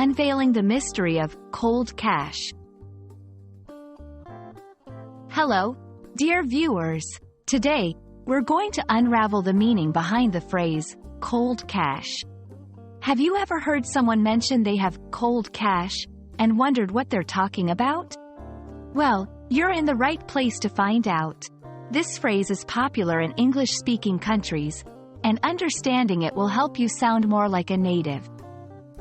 Unveiling the mystery of cold cash. Hello, dear viewers. Today, we're going to unravel the meaning behind the phrase, cold cash. Have you ever heard someone mention they have cold cash and wondered what they're talking about? Well, you're in the right place to find out. This phrase is popular in English-speaking countries, and understanding it will help you sound more like a native.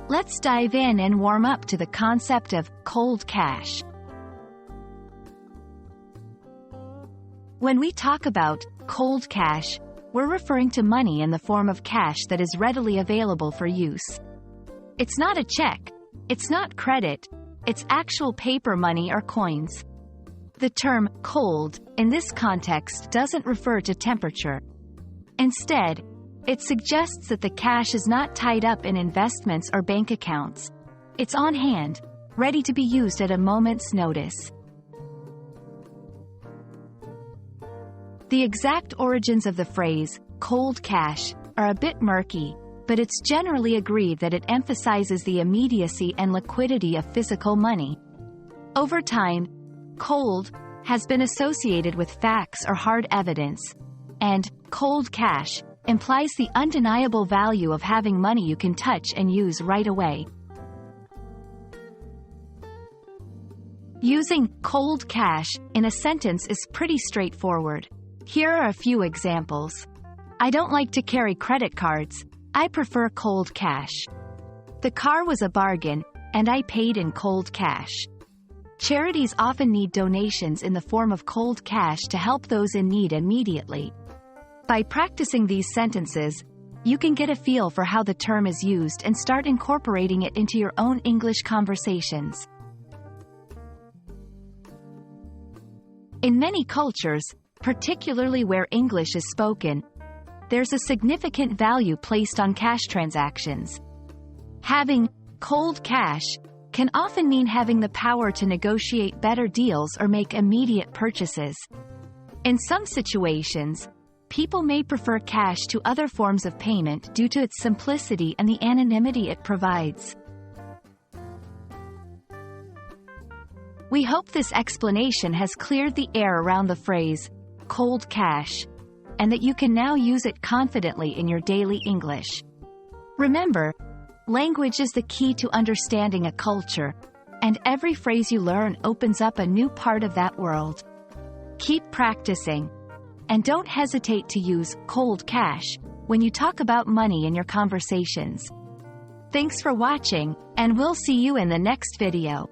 Let's dive in and warm up to the concept of cold cash. When we talk about cold cash, we're referring to money in the form of cash that is readily available for use. It's not a check, it's not credit, it's actual paper money or coins. The term cold, in this context, doesn't refer to temperature. Instead, it suggests that the cash is not tied up in investments or bank accounts. It's on hand, ready to be used at a moment's notice. The exact origins of the phrase, cold cash, are a bit murky, but it's generally agreed that it emphasizes the immediacy and liquidity of physical money. Over time, cold has been associated with facts or hard evidence, and cold cash implies the undeniable value of having money you can touch and use right away. Using cold cash in a sentence is pretty straightforward. Here are a few examples. I don't like to carry credit cards. I prefer cold cash. The car was a bargain, and I paid in cold cash. Charities often need donations in the form of cold cash to help those in need immediately. By practicing these sentences, you can get a feel for how the term is used and start incorporating it into your own English conversations. In many cultures, particularly where English is spoken, there's a significant value placed on cash transactions. Having cold cash can often mean having the power to negotiate better deals or make immediate purchases. In some situations, people may prefer cash to other forms of payment due to its simplicity and the anonymity it provides. We hope this explanation has cleared the air around the phrase, cold cash, and that you can now use it confidently in your daily English. Remember, language is the key to understanding a culture, and every phrase you learn opens up a new part of that world. Keep practicing, and don't hesitate to use cold cash when you talk about money in your conversations. Thanks for watching, and we'll see you in the next video.